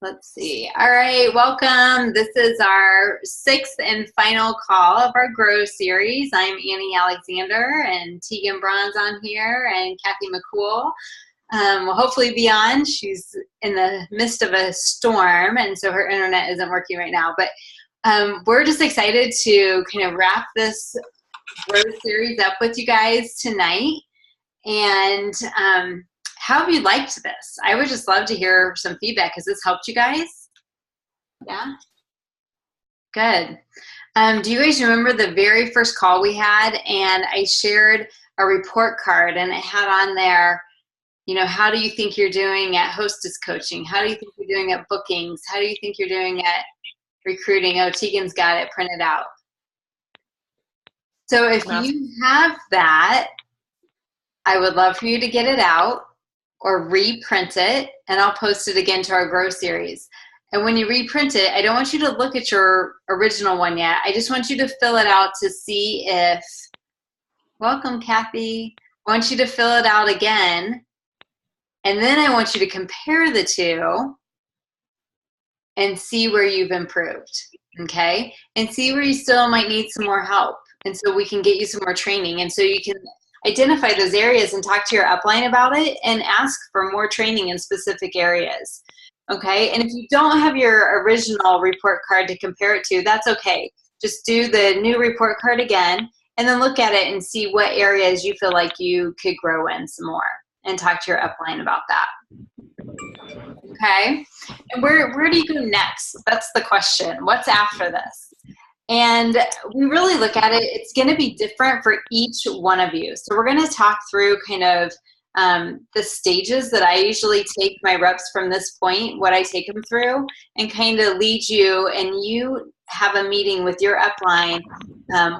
Let's see. All right, welcome. This is our 6th and final call of our Grow series. I'm Annie Alexander and Tegan Braun's on here and Kathy McCool. Will hopefully be on. She's in the midst of a storm, and so her internet isn't working right now. But we're just excited to kind of wrap this Grow series up with you guys tonight. And how have you liked this? I would just love to hear some feedback. Has this helped you guys? Yeah? Good. Do you guys remember the very first call we had? And I shared a report card, and it had on there, you know, how do you think you're doing at hostess coaching? How do you think you're doing at bookings? How do you think you're doing at recruiting? Oh, Tegan's got it printed out. So if you have that, I would love for you to get it out or reprint it, and I'll post it again to our Grow series. And when you reprint it, I don't want you to look at your original one yet. I just want you to fill it out to see if, welcome Kathy, I want you to fill it out again, and then I want you to compare the two and see where you've improved, okay? And see where you still might need some more help. And so we can get you some more training. And so you can identify those areas and talk to your upline about it and ask for more training in specific areas, okay? And if you don't have your original report card to compare it to, that's okay. Just do the new report card again and then look at it and see what areas you feel like you could grow in some more and talk to your upline about that. Okay? And where do you go next? That's the question. What's after this? And we really look at it, it's going to be different for each one of you. So we're going to talk through kind of the stages that I usually take my reps from this point, what I take them through, and kind of lead you, and you have a meeting with your upline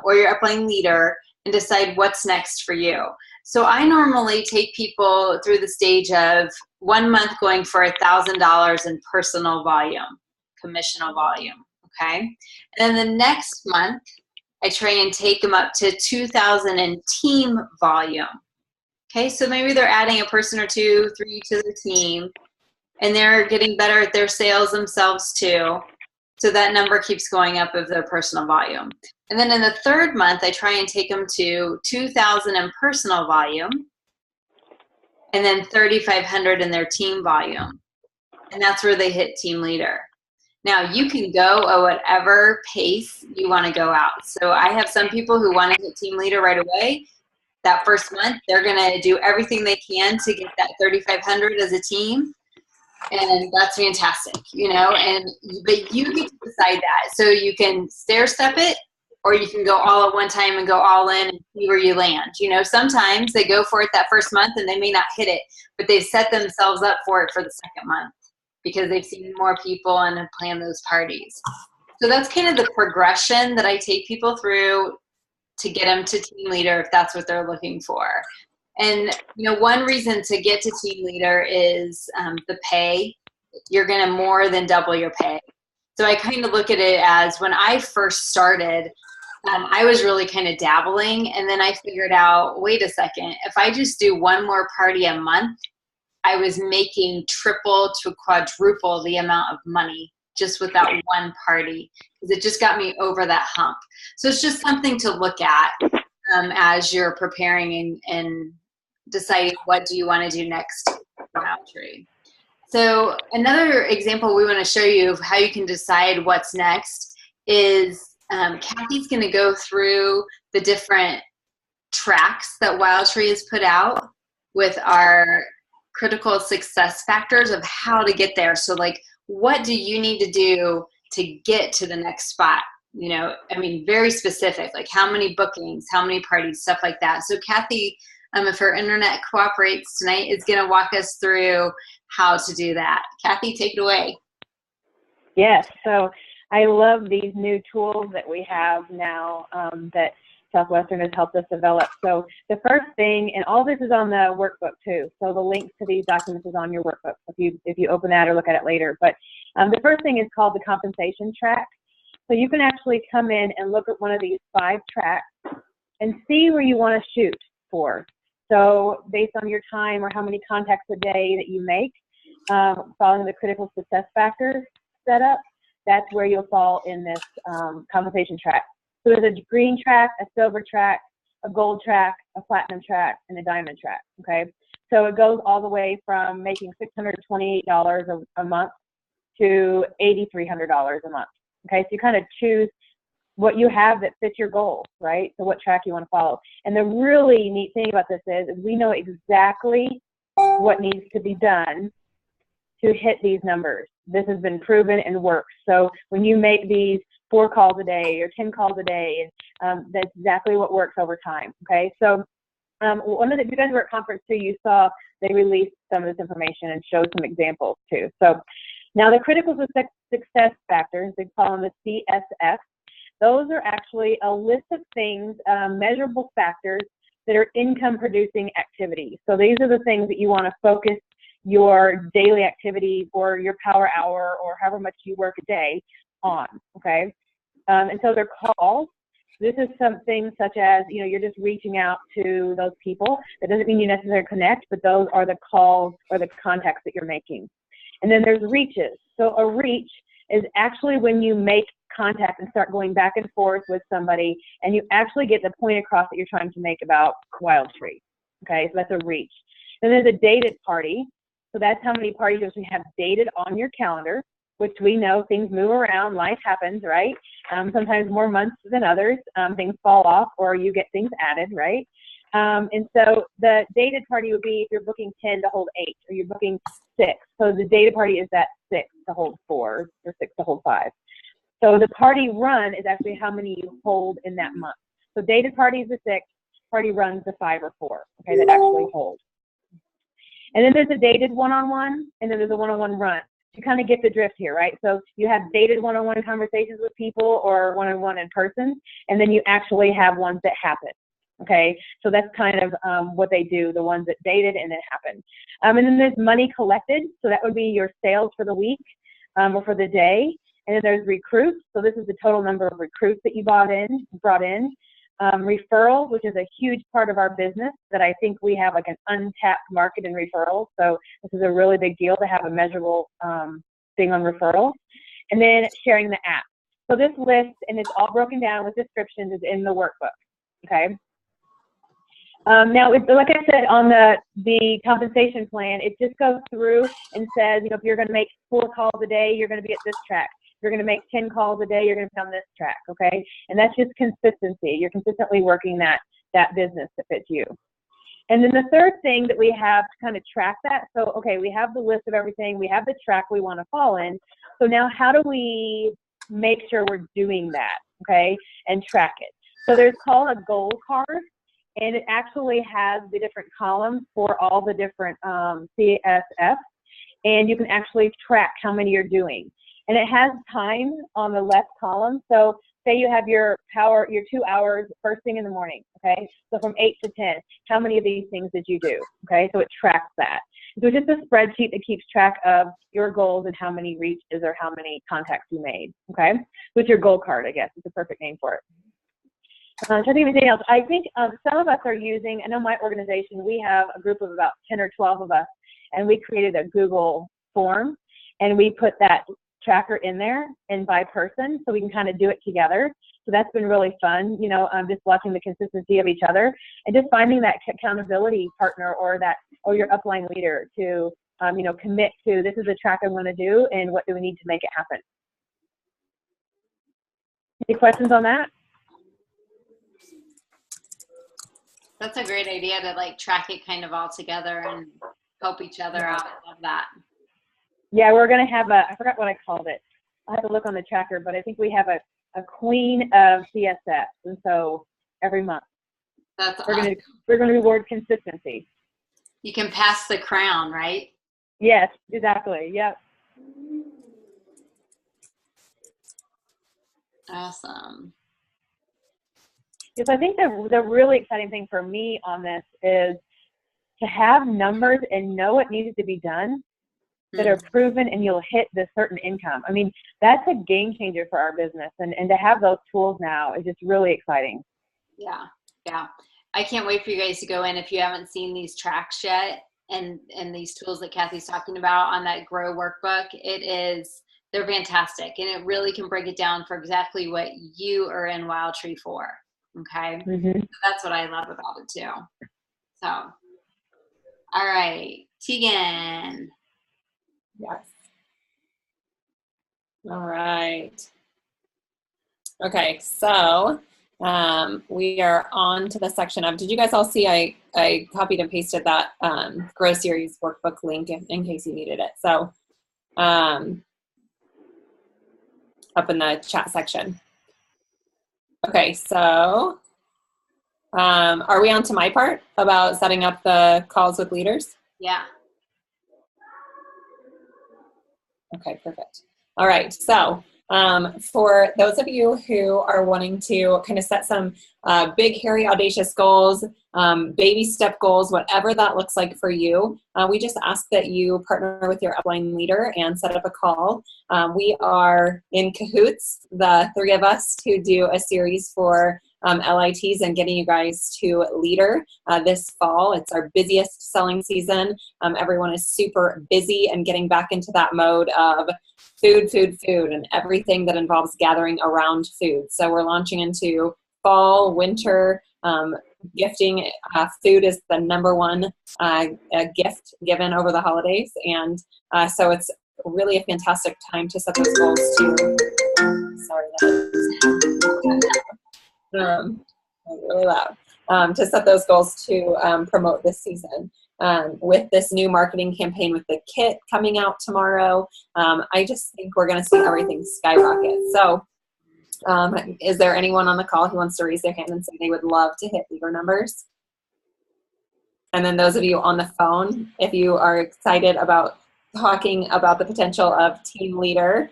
or your upline leader and decide what's next for you. So I normally take people through the stage of 1 month going for $1,000 in personal volume, commissional volume. Okay, and then the next month, I try and take them up to 2,000 in team volume. Okay, so maybe they're adding a person or two, 3 to the team, and they're getting better at their sales themselves too. So that number keeps going up of their personal volume. And then in the 3rd month, I try and take them to 2,000 in personal volume, and then 3,500 in their team volume. And that's where they hit team leader. Now, you can go at whatever pace you want to go out. So I have some people who want to hit team leader right away. That first month, they're going to do everything they can to get that 3,500 as a team. And that's fantastic, you know, but you get to decide that. So you can stair step it, or you can go all at one time and go all in and see where you land. You know, sometimes they go for it that first month and they may not hit it, but they've set themselves up for it for the 2nd month, because they've seen more people and have planned those parties. So that's kind of the progression that I take people through to get them to team leader if that's what they're looking for. And, you know, one reason to get to team leader is the pay. You're going to more than double your pay. So I kind of look at it as, when I first started, I was really kind of dabbling, and then I figured out, wait a second, if I just do 1 more party a month, I was making triple to quadruple the amount of money just with that 1 party, because it just got me over that hump. So it's just something to look at as you're preparing and deciding what do you want to do next for Wildtree. So another example we want to show you of how you can decide what's next is Kathy's going to go through the different tracks that Wildtree has put out with our critical success factors of how to get there. So like, what do you need to do to get to the next spot? You know, I mean, very specific, like how many bookings, how many parties, stuff like that. So Kathy, if her internet cooperates tonight, is going to walk us through how to do that. Kathy, take it away. Yes, so I love these new tools that we have now that Southwestern has helped us develop. So the first thing, and all this is on the workbook too, so the links to these documents is on your workbook if you open that or look at it later. But the first thing is called the compensation track. So you can actually come in and look at one of these 5 tracks and see where you want to shoot for. So based on your time or how many contacts a day that you make, following the critical success factors setup, that's where you'll fall in this compensation track. So there's a green track, a silver track, a gold track, a platinum track, and a diamond track, okay? So it goes all the way from making $628 a month to $8,300 a month, okay? So you kind of choose what you have that fits your goal, right? So what track you want to follow. And the really neat thing about this is we know exactly what needs to be done to hit these numbers. This has been proven and works. So when you make these 4 calls a day or 10 calls a day, that's exactly what works over time, okay? So if you guys were at conference too, you saw they released some of this information and showed some examples too. So now the critical success factors, they call them the CSF, those are actually a list of things, measurable factors that are income producing activities. So these are the things that you want to focus your daily activity or your power hour or however much you work a day on, okay? And so they're calls. This is something such as, you know, you're just reaching out to those people. That doesn't mean you necessarily connect, but those are the calls or the contacts that you're making. And then there's reaches. So a reach is actually when you make contact and start going back and forth with somebody and you actually get the point across that you're trying to make about YOUR-Wildtree, okay? So that's a reach. Then there's a dated party. So that's how many parties you have dated on your calendar, which we know things move around, life happens, right? Sometimes more months than others, things fall off or you get things added, right? And so the dated party would be if you're booking 10 to hold 8 or you're booking 6. So the dated party is that 6 to hold 4 or 6 to hold 5. So the party run is actually how many you hold in that month. So dated party is the 6, party runs the 5 or 4, okay, that actually hold. And then there's a dated one-on-one, and then there's a one-on-one run. You kind of get the drift here, right? So you have dated one-on-one conversations with people or one-on-one in person, and then you actually have ones that happen, okay? So that's kind of what they do, the ones that dated and then happen. And then there's money collected, so that would be your sales for the week or for the day. And then there's recruits, so this is the total number of recruits that you brought in. Referral, which is a huge part of our business that I think we have like an untapped market in referrals. So this is a really big deal to have a measurable thing on referrals. And then sharing the app. So this list, and it's all broken down with descriptions, is in the workbook, okay? Now, like I said, on the compensation plan, it just goes through and says, you know, if you're going to make 4 calls a day, you're going to be at this track. If you're going to make 10 calls a day, you're going to be on this track, okay? And that's just consistency. You're consistently working that business that fits you. And then the third thing that we have to kind of track that, so, okay, we have the list of everything. We have the track we want to fall in. So now how do we make sure we're doing that, okay, and track it? So there's called a goal card, and it actually has the different columns for all the different CSF, and you can actually track how many you're doing. And it has time on the left column. So say you have your 2 hours first thing in the morning, okay? So from 8 to 10, how many of these things did you do, okay? So it tracks that. So it's just a spreadsheet that keeps track of your goals and how many reaches or how many contacts you made, okay? So it's your goal card, I guess. It's a perfect name for it. So I think anything else. I think some of us are using, I know my organization, we have a group of about 10 or 12 of us, and we created a Google form, and we put that tracker in there and by person so we can kind of do it together. So that's been really fun, you know, just watching the consistency of each other and just finding that accountability partner or your upline leader to, you know, commit to this is the track I'm going to do and what do we need to make it happen. Any questions on that? That's a great idea to like track it kind of all together and help each other out. I love that. Yeah, we're going to have I forgot what I called it. I have to look on the tracker, but I think we have a queen of CSS. And so every month we're awesome. We're going to reward consistency. You can pass the crown, right? Yes, exactly. Yep. Awesome. Because I think the really exciting thing for me on this is to have numbers and know what needs to be done that are proven and you'll hit this certain income. I mean, that's a game changer for our business. And to have those tools now is just really exciting. Yeah. Yeah. I can't wait for you guys to go in if you haven't seen these tracks yet. and these tools that Kathy's talking about on that Grow workbook, they're fantastic, and it really can break it down for exactly what you are in Wildtree for. Okay, Mm-hmm. so that's what I love about it too. So, all right, Tegan. Yes. All right. Okay, so we are on to the section of, did you guys all see I copied and pasted that Grow Series workbook link in case you needed it. So up in the chat section. Okay, so are we on to my part about setting up the calls with leaders? Yeah. Okay, perfect. All right, so for those of you who are wanting to kind of set some big, hairy, audacious goals, baby step goals, whatever that looks like for you, we just ask that you partner with your upline leader and set up a call. We are in cahoots, the three of us, to do a series for LITs and getting you guys to leader this fall. It's our busiest selling season. Everyone is super busy and getting back into that mode of food, and everything that involves gathering around food. So we're launching into fall, winter, gifting. Food is the number one gift given over the holidays. And so it's really a fantastic time to set those goals to, sorry, that was really loud, to set those goals to promote this season. With this new marketing campaign with the kit coming out tomorrow, I just think we're going to see everything skyrocket. So is there anyone on the call who wants to raise their hand and say they would love to hit leader numbers? And then those of you on the phone, if you are excited about talking about the potential of team leader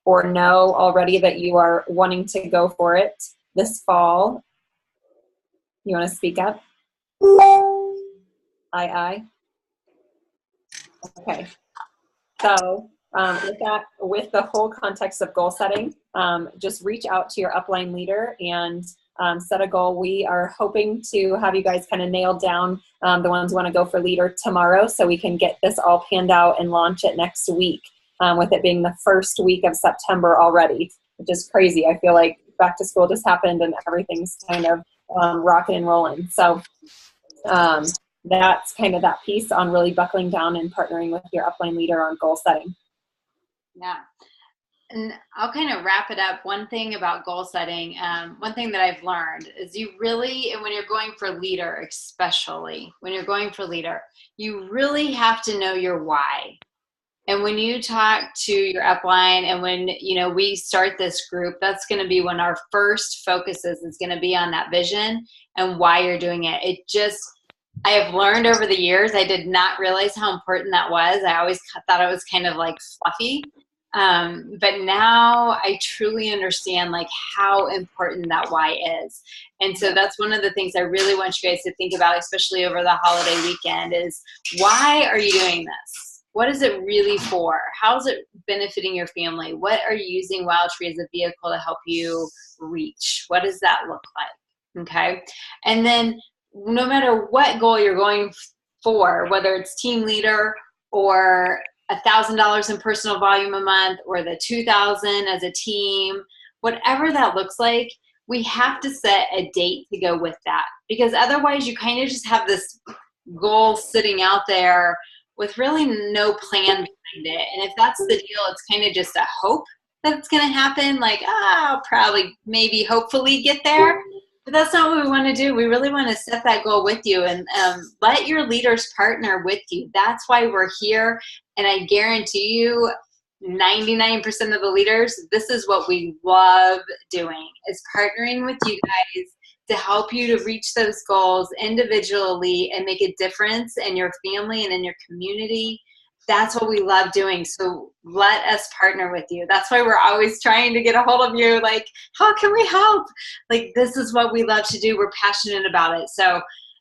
or know already that you are wanting to go for it this fall, you want to speak up? Aye. Okay. So with the whole context of goal setting, just reach out to your upline leader and set a goal. We are hoping to have you guys kind of nailed down the ones who want to go for leader tomorrow, so we can get this all panned out and launch it next week, with it being the first week of September already, which is crazy. I feel like back to school just happened and everything's kind of rocking and rolling. So that's kind of that piece on really buckling down and partnering with your upline leader on goal setting. Yeah. And I'll kind of wrap it up. One thing about goal setting, one thing that I've learned is you really, and when you're going for leader, especially when you're going for leader, you really have to know your why. And when you talk to your upline and when, we start this group, that's going to be when our first focus is going to be on that vision and why you're doing it. I have learned over the years, I did not realize how important that was. I always thought it was kind of like fluffy. But now I truly understand like how important that why is. And so that's one of the things I really want you guys to think about, especially over the holiday weekend, is why are you doing this? What is it really for? How is it benefiting your family? What are you using Wildtree as a vehicle to help you reach? What does that look like? Okay. And then no matter what goal you're going for, whether it's team leader or $1,000 in personal volume a month or the 2,000 as a team, whatever that looks like, we have to set a date to go with that, because otherwise you kind of just have this goal sitting out there with really no plan behind it. And if that's the deal, it's kind of just a hope that it's going to happen. Like, I'll probably, maybe, hopefully get there. But that's not what we want to do. We really want to set that goal with you and let your leaders partner with you. That's why we're here. And I guarantee you 99% of the leaders, this is what we love doing, is partnering with you guys to help you to reach those goals individually and make a difference in your family and in your community. That's what we love doing. So let us partner with you. That's why we're always trying to get a hold of you. Like, how can we help? Like, this is what we love to do. We're passionate about it. So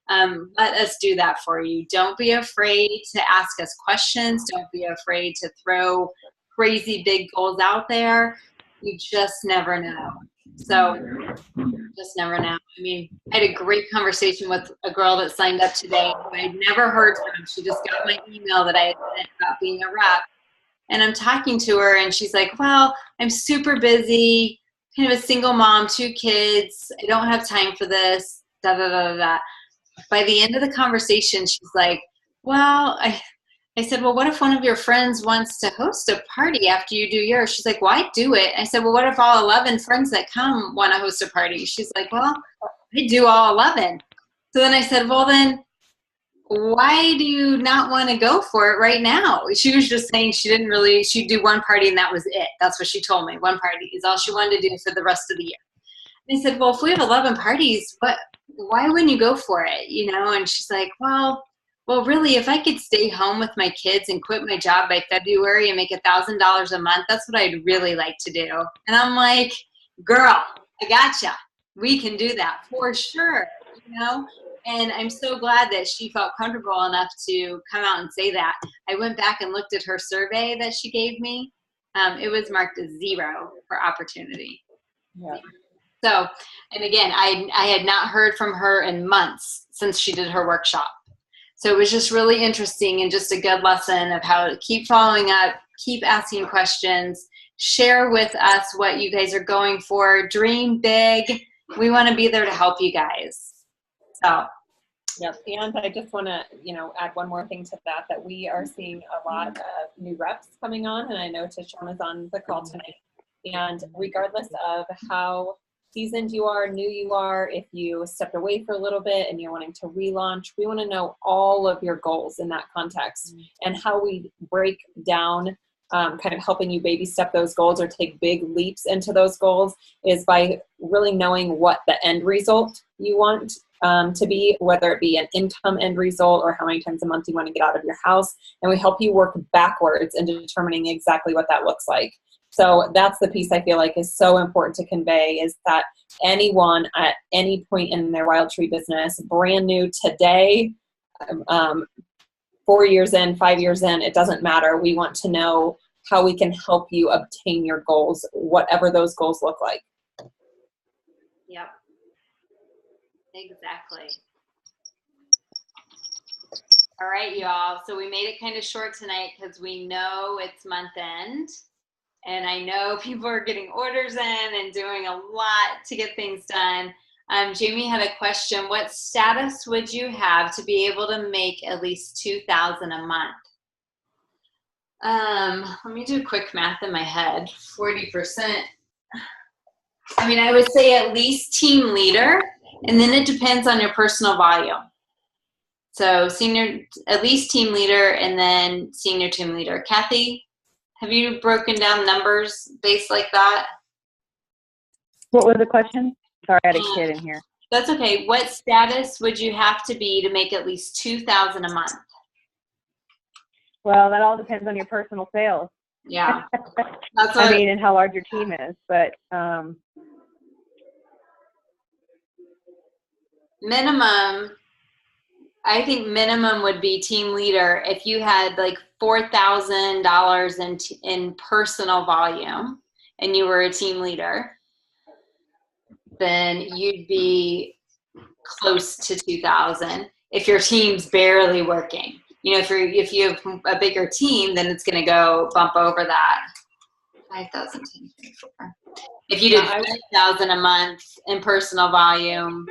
let us do that for you. Don't be afraid to ask us questions. Don't be afraid to throw crazy big goals out there. You just never know. So just never know. I mean, I had a great conversation with a girl that signed up today who I'd never heard from. She just got my email that I had sent about being a rep. And I'm talking to her, and she's like, well, I'm super busy, kind of a single mom, 2 kids. I don't have time for this, da, da, da, da, da. By the end of the conversation, she's like, well, I said, well, what if one of your friends wants to host a party after you do yours? She's like, well, I do it. I said, well, what if all 11 friends that come want to host a party? She's like, well, I do all 11. So then I said, well, then why do you not want to go for it right now? She was just saying she'd do one party and that was it. That's what she told me. One party is all she wanted to do for the rest of the year. And I said, well, if we have 11 parties, why wouldn't you go for it? You know? And she's like, well, really, if I could stay home with my kids and quit my job by February and make $1,000 a month, that's what I'd really like to do. And I'm like, girl, I gotcha. We can do that for sure, you know? And I'm so glad that she felt comfortable enough to come out and say that. I went back and looked at her survey that she gave me. It was marked as 0 for opportunity. Yeah. So, and again, I had not heard from her in months since she did her workshop. So it was just really interesting and just a good lesson of how to keep following up, keep asking questions, share with us what you guys are going for, dream big. We want to be there to help you guys. So. Yep. And I just want to, add one more thing to that we are seeing a lot of new reps coming on. And I know Tishana's on the call tonight. And regardless of how seasoned you are, new you are, if you stepped away for a little bit and you're wanting to relaunch, we want to know all of your goals in that context and how we break down kind of helping you baby step those goals or take big leaps into those goals is by really knowing what the end result you want to be, whether it be an income end result or how many times a month you want to get out of your house. And we help you work backwards in determining exactly what that looks like. So that's the piece I feel like is so important to convey, is that anyone at any point in their Wildtree business, brand new today, 4 years in, 5 years in, it doesn't matter. We want to know how we can help you obtain your goals, whatever those goals look like. Yep. Exactly. All right, y'all. So we made it kind of short tonight because we know it's month end. And I know people are getting orders in and doing a lot to get things done. Jamie had a question. What status would you have to be able to make at least $2,000 a month? Let me do quick math in my head. 40%. I mean, I would say at least team leader, and then it depends on your personal volume. So at least team leader, and then senior team leader. Kathy, have you broken down numbers based like that? What was the question? Sorry, I had a kid in here. That's okay. What status would you have to be to make at least $2,000 a month? Well, that all depends on your personal sales. Yeah. And how large your team is. But minimum, I think minimum would be team leader. If you had like $4,000 in personal volume and you were a team leader, then you'd be close to 2,000 if your team's barely working. If you have a bigger team, then it's going to go bump over that. 5,000. If you did 5,000 a month in personal volume,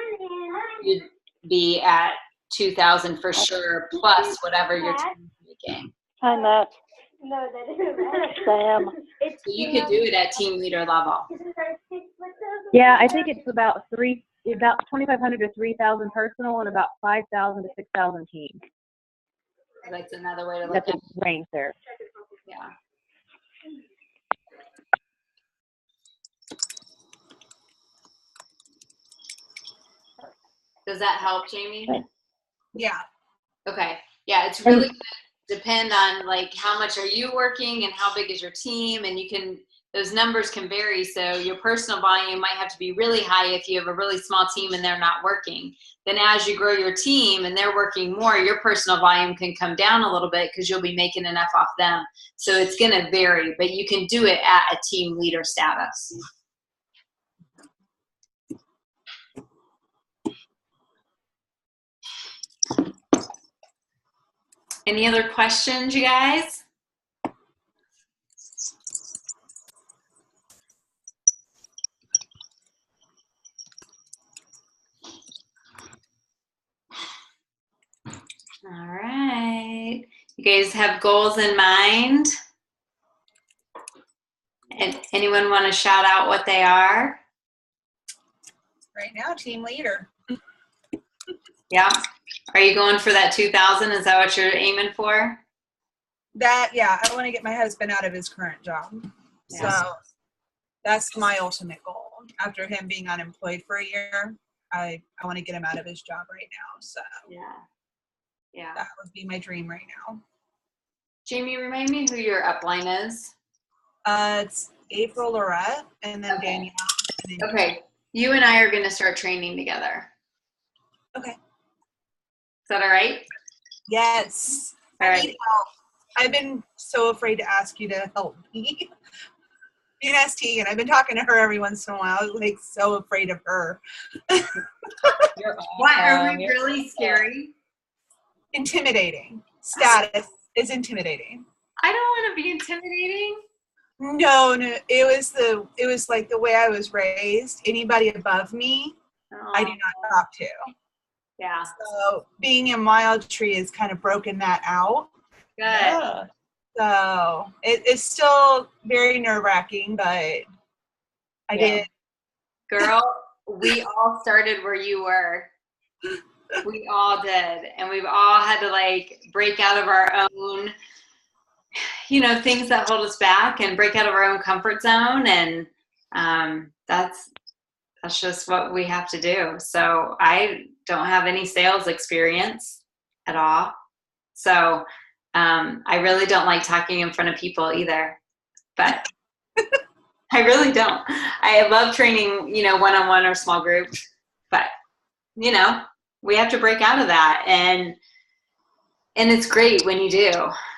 you'd be at 2,000 for sure, plus whatever your team is making. Hi, Matt. No, that isn't Sam. So you could do it at team leader level. Yeah, I think it's about 2,500 to 3,000 personal and about 5,000 to 6,000 team. That's another way to look at it. That's a range there. Yeah. Does that help, Jamie? Yeah. Okay. Yeah, it's really going to depend on like how much are you working and how big is your team, and those numbers can vary. So your personal volume might have to be really high if you have a really small team and they're not working. Then as you grow your team and they're working more, your personal volume can come down a little bit because you'll be making enough off them. So it's going to vary, but you can do it at a team leader status. Any other questions, you guys? All right. You guys have goals in mind? And anyone want to shout out what they are? Right now, team leader. Yeah. Are you going for that 2,000? Is that what you're aiming for? Yeah, I want to get my husband out of his current job. Yeah. So that's my ultimate goal. After him being unemployed for a year, I want to get him out of his job right now. So Yeah. that would be my dream right now. Jamie, remind me who your upline is. It's April Lorette and then Okay. Danielle. And then Okay. You and I are going to start training together. Okay. Is that all right? Yes. All I right. need help. I've been so afraid to ask you to help me. NST, and I've been talking to her every once in a while. I was like so afraid of her. What, are we really scary? Intimidating. Status is intimidating. I don't want to be intimidating. No, it was like the way I was raised. Anybody above me, I do not talk to. Yeah. So being in Wildtree has kind of broken that out. Good. Yeah. So it's still very nerve-wracking, but I did. Girl, we all started where you were. We all did. And we've all had to like break out of our own, things that hold us back and break out of our own comfort zone. And that's just what we have to do. So I don't have any sales experience at all. So I really don't like talking in front of people either, but I really don't. I love training, one-on-one or small groups, but we have to break out of that. And it's great when you do.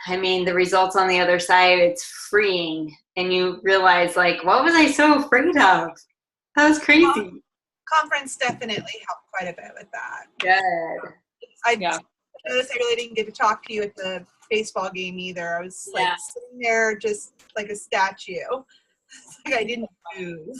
I mean, the results on the other side, it's freeing. And you realize like, what was I so afraid of? That was crazy. Conference definitely helped quite a bit with that. Good. I noticed I really didn't get to talk to you at the baseball game either. I was like sitting there just like a statue. Like I didn't move.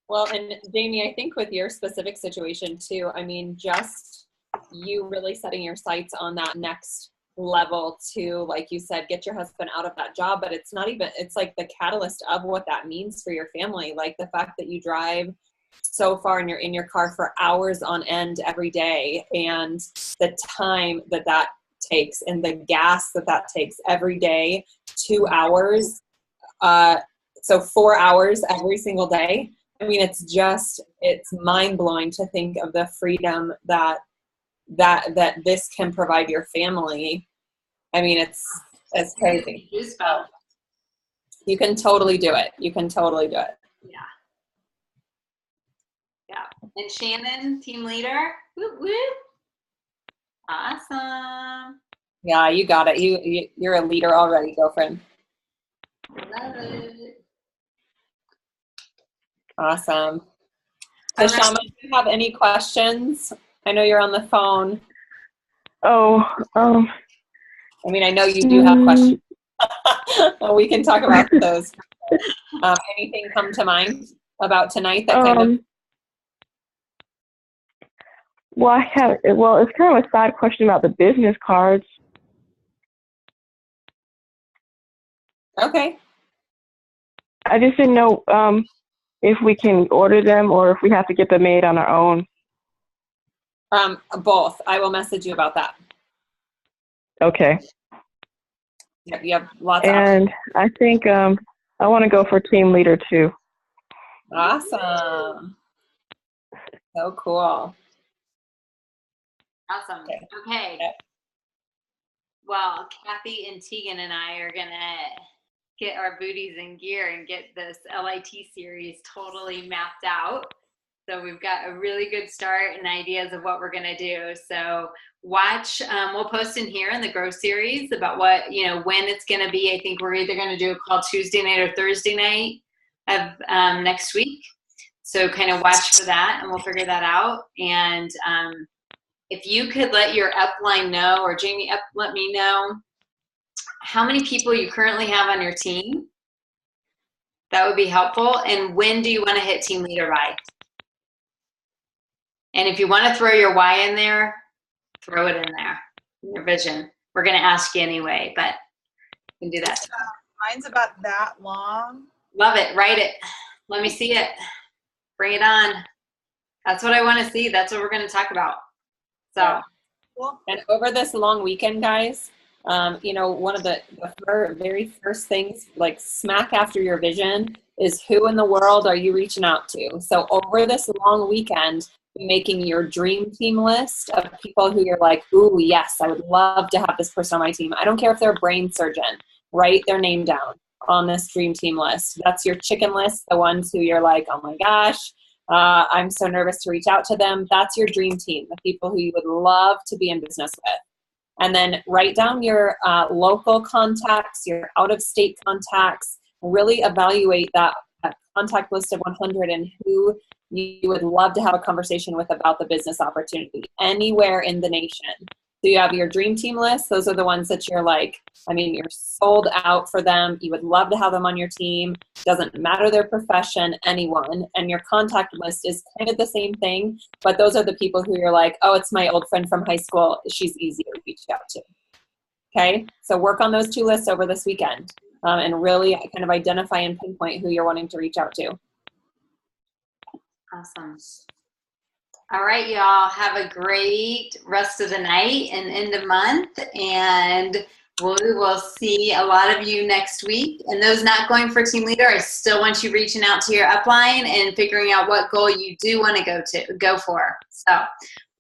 Well, and Jamie, I think with your specific situation too, I mean, just you really setting your sights on that next level to, like you said, get your husband out of that job, but it's not even, it's like the catalyst of what that means for your family. Like the fact that you drive so far and you're in your car for hours on end every day, and the time that takes and the gas that takes every day, 2 hours, so 4 hours every single day. I mean, it's mind blowing to think of the freedom that this can provide your family. I mean, it's crazy. You can totally do it. You can totally do it. Yeah. Yeah. And Shannon, team leader. Whoop, whoop. Awesome. Yeah, you got it. You're a leader already, girlfriend. Love it. Awesome. So, Shama, do you have any questions? I know you're on the phone. I mean, I know you do have questions. We can talk about those. Anything come to mind about tonight that kind of... Well, it's kind of a side question about the business cards. Okay. I just didn't know if we can order them or if we have to get them made on our own. Both. I will message you about that. Okay. Yep, you have lots of options. And I think I want to go for team leader too. Awesome. So cool. Awesome. Okay. Well, Kathy and Tegan and I are going to get our booties in gear and get this LIT series totally mapped out. So we've got a really good start and ideas of what we're going to do. So watch, we'll post in here in the Grow series about what, when it's going to be. I think we're either going to do a call Tuesday night or Thursday night of next week. So kind of watch for that and we'll figure that out. And if you could let your upline know, or Jamie, let me know how many people you currently have on your team. That would be helpful. And when do you want to hit team leader by? And if you want to throw your why in there, throw it in there, your vision. We're going to ask you anyway, but you can do that. Mine's about that long. Love it. Write it. Let me see it. Bring it on. That's what I want to see. That's what we're going to talk about. So, Cool. And over this long weekend, guys, you know, one of the very first things, like smack after your vision, is who in the world are you reaching out to? So over this long weekend, making your dream team list of people who you're like, ooh, yes, I would love to have this person on my team. I don't care if they're a brain surgeon. Write their name down on this dream team list. That's your chicken list, the ones who you're like, oh my gosh, I'm so nervous to reach out to them. That's your dream team, the people who you would love to be in business with. And then write down your local contacts, your out-of-state contacts. Really evaluate that contact list of 100 and who you would love to have a conversation with about the business opportunity anywhere in the nation. So you have your dream team list. Those are the ones that you're like, I mean, you're sold out for them. You would love to have them on your team. Doesn't matter their profession, anyone. And your contact list is kind of the same thing, but those are the people who you're like, oh, it's my old friend from high school. She's easy to reach out to. Okay, so work on those two lists over this weekend and really kind of identify and pinpoint who you're wanting to reach out to. awesome. All right, y'all. Have a great rest of the night and end of month. And we will see a lot of you next week. And those not going for team leader, I still want you reaching out to your upline and figuring out what goal you do want to go for. So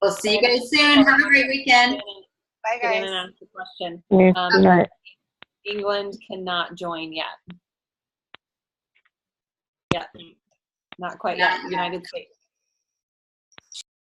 we'll see you guys soon. Have a great weekend. Bye, Get in guys. and ask a question. Yes, good night. England cannot join yet. Yet. Not quite yet. United States.